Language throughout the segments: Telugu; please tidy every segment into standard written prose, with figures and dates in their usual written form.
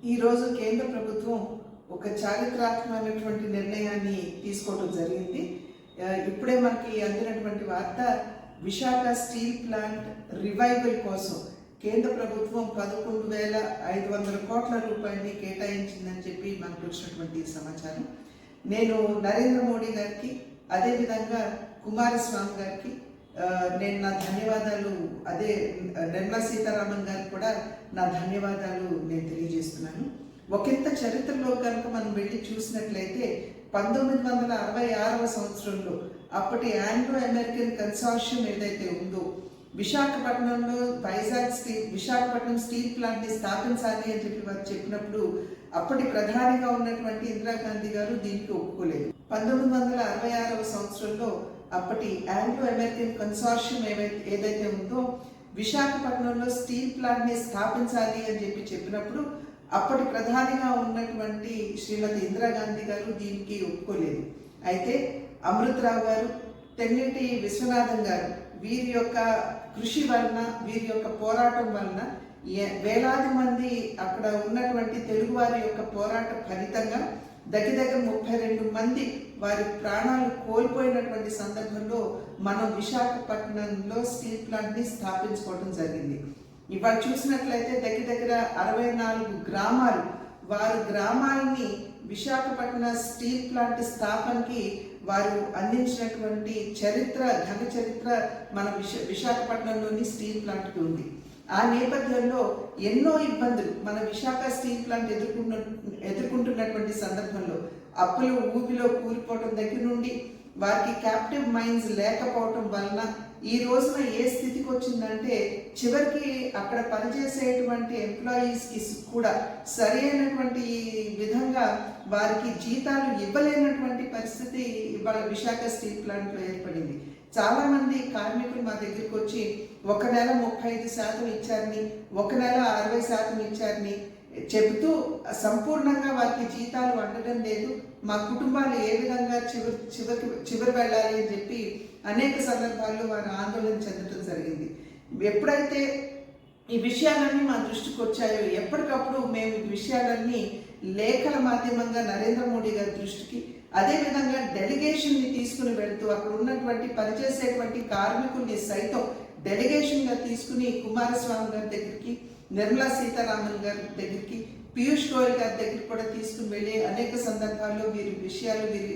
ఈరోజు కేంద్ర ప్రభుత్వం ఒక చారిత్రాత్మకమైనటువంటి నిర్ణయాన్ని తీసుకోవడం జరిగింది. ఇప్పుడే మనకి అందినటువంటి వార్త, విశాఖ స్టీల్ ప్లాంట్ రివైవల్ కోసం కేంద్ర ప్రభుత్వం 11,500 కోట్ల రూపాయలని కేటాయించిందని చెప్పి మనకు వచ్చినటువంటి సమాచారం. నేను నరేంద్ర మోడీ గారికి, అదేవిధంగా కుమారస్వామి గారికి నేను నా ధన్యవాదాలు, అదే నిర్మలా సీతారామన్ గారికి కూడా నా ధన్యవాదాలు నేను తెలియజేస్తున్నాను. ఒకంత చరిత్రలో కనుక మనం వెళ్ళి చూసినట్లయితే 1966వ సంవత్సరంలో అప్పటి ఆంగ్లో అమెరికన్ కన్సార్షియం ఏదైతే ఉందో, విశాఖపట్నంలో విశాఖపట్నం స్టీల్ ప్లాంట్ని స్థాపించాలి అని చెప్పి వారు చెప్పినప్పుడు అప్పటి ప్రధానిగా ఉన్నటువంటి ఇందిరాగాంధీ గారు దీనికి ఒప్పుకోలేదు. 1966వ సంవత్సరంలో అప్పటి ఆంగ్లో అమెరికన్ కన్సార్షియం ఏదైతే ఉందో, విశాఖపట్నంలో స్టీల్ ప్లాంట్ని స్థాపించాలి అని చెప్పినప్పుడు అప్పటి ప్రధానిగా ఉన్నటువంటి శ్రీమతి ఇందిరాగాంధీ గారు దీనికి ఒప్పుకోలేదు. అయితే అమృతరావు గారు, తెన్నేటి విశ్వనాథన్ గారు, వీరి యొక్క కృషి వలన, వీరి యొక్క పోరాటం వలన వేలాది మంది అక్కడ ఉన్నటువంటి తెలుగువారి యొక్క పోరాట ఫలితంగా దగ్గర 32 మంది వారి ప్రాణాలు కోల్పోయినటువంటి సందర్భంలో మనం విశాఖపట్నంలో స్టీల్ ప్లాంట్ని స్థాపించుకోవడం జరిగింది. ఇవాళ చూసినట్లయితే దగ్గర 64 గ్రామాలు, వారి గ్రామాలని విశాఖపట్నం స్టీల్ ప్లాంట్ స్థాపనకి వారు అందించినటువంటి ఘన చరిత్ర మన విశాఖపట్నంలోని స్టీల్ ప్లాంట్కి ఉంది. ఆ నేపథ్యంలో ఎన్నో ఇబ్బందులు మన విశాఖ స్టీల్ ప్లాంట్ ఎదుర్కొంటున్నటువంటి సందర్భంలో అప్పులు ఊపిలో కూలిపోవటం దగ్గర నుండి వారికి క్యాప్టివ్ మైన్స్ లేకపోవటం వలన ఈ రోజున ఏ స్థితికి వచ్చిందంటే, చివరికి అక్కడ పనిచేసేటువంటి ఎంప్లాయీస్కి కూడా సరైనటువంటి విధంగా వారికి జీతాలు ఇవ్వలేనటువంటి పరిస్థితి ఇవాళ విశాఖ స్టీల్ ప్లాంట్లో ఏర్పడింది. చాలా మంది కార్మికులు మా దగ్గరికి వచ్చి ఒక నెల 35% ఇచ్చారని, ఒక నెల 60% ఇచ్చారని చెబుతూ సంపూర్ణంగా వారికి జీతాలు అందడం లేదు, మా కుటుంబాలు ఏ విధంగా చివరి వెళ్ళాలి అని చెప్పి అనేక సందర్భాల్లో వారు ఆందోళన చెందడం జరిగింది. ఎప్పుడైతే ఈ విషయాలన్నీ మా దృష్టికి వచ్చాయో, ఎప్పటికప్పుడు మేము ఈ విషయాలన్నీ లేఖల మాధ్యమంగా నరేంద్ర మోడీ గారి దృష్టికి, అదేవిధంగా డెలిగేషన్ని తీసుకుని వెళ్తూ అక్కడ ఉన్నటువంటి పనిచేసేటువంటి కార్మికుల్ని సైతం డెలిగేషన్గా తీసుకుని కుమారస్వామి గారి దగ్గరికి, నిర్మలా సీతారామన్ గారి దగ్గరికి, పీయూష్ గోయల్ గారి దగ్గరికి కూడా తీసుకుని వెళ్ళి అనేక సందర్భాల్లో వీరి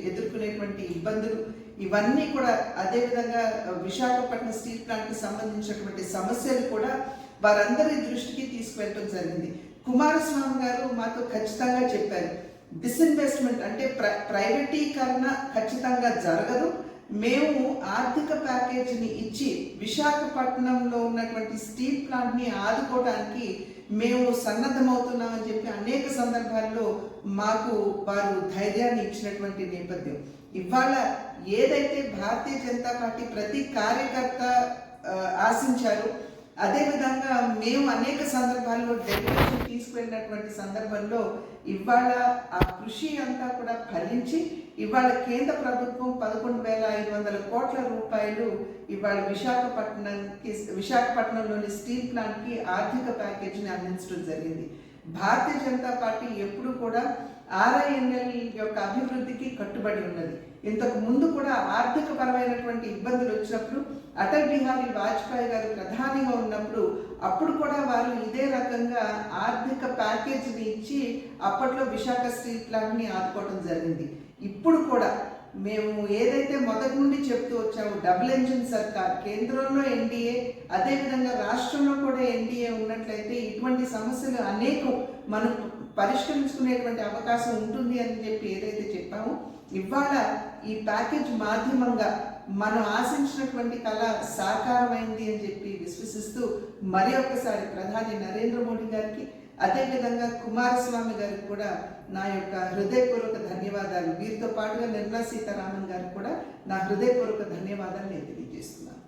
ఎదుర్కొనేటువంటి ఇబ్బందులు ఇవన్నీ కూడా, అదేవిధంగా విశాఖపట్నం స్టీల్ ప్లాంట్కి సంబంధించినటువంటి సమస్యలు కూడా వారందరి దృష్టికి తీసుకువెళ్ళడం జరిగింది. కుమారస్వామి గారు మాతో ఖచ్చితంగా చెప్పారు, డిస్ఇన్వెస్ట్మెంట్ అంటే ప్రైవేటీకరణ ఖచ్చితంగా జరగదు, మేము ఆర్థిక ప్యాకేజీని ఇచ్చి విశాఖపట్నంలో ఉన్నటువంటి స్టీల్ ప్లాంట్ని ఆదుకోవడానికి మేము సన్నద్ధమవుతున్నామని చెప్పి అనేక సందర్భాల్లో మాకు వారు ధైర్యాన్ని ఇచ్చినటువంటి నేపథ్యం. ఇవాళ ఏదైతే భారతీయ జనతా పార్టీ ప్రతి కార్యకర్త ఆశించారో, అదేవిధంగా మేము అనేక సందర్భాల్లో డెలిగేషన్ తీసుకువెళ్ళినటువంటి సందర్భంలో ఇవాళ ఆ కృషి అంతా కూడా ఫలించి ఇవాళ కేంద్ర ప్రభుత్వం 11,500 కోట్ల రూపాయలు ఇవాళ విశాఖపట్నంలోని స్టీల్ ప్లాంట్కి ఆర్థిక ప్యాకేజీని అందించడం జరిగింది. భారతీయ జనతా పార్టీ ఎప్పుడు కూడా RINL యొక్క అభివృద్ధికి కట్టుబడి ఉన్నది. ఇంతకు ముందు కూడా ఆర్థిక పరమైనటువంటి ఇబ్బందులు వచ్చినప్పుడు అటల్ బిహారీ వాజ్పేయి గారు ప్రధానిగా ఉన్నప్పుడు అప్పుడు కూడా వారు ఇదే రకంగా ఆర్థిక ప్యాకేజీని ఇచ్చి అప్పట్లో విశాఖ స్టీల్ ప్లాంట్ని ఆదుకోవడం జరిగింది. ఇప్పుడు కూడా మేము ఏదైతే మొదటి నుండి చెప్తూ వచ్చామో, డబుల్ ఇంజిన్ సర్కార్, కేంద్రంలో ఎన్డీఏ, అదేవిధంగా రాష్ట్రంలో కూడా ఎన్డీఏ ఉన్నట్లయితే ఇటువంటి సమస్యలు అనేకం మనం పరిష్కరించుకునేటువంటి అవకాశం ఉంటుంది అని చెప్పి ఏదైతే చెప్పామో, ఇవాళ ఈ ప్యాకేజ్ మాధ్యమంగా మనం ఆశించినటువంటి కళ సాకారమైంది అని చెప్పి విశ్వసిస్తూ మరి ఒక్కసారి ప్రధాని నరేంద్ర మోడీ గారికి, అదేవిధంగా కుమారస్వామి గారికి కూడా నా యొక్క హృదయపూర్వక ధన్యవాదాలు, వీరితో పాటుగా నిర్మలా సీతారామన్ గారికి కూడా నా హృదయపూర్వక ధన్యవాదాలు నేను తెలియజేస్తున్నాను.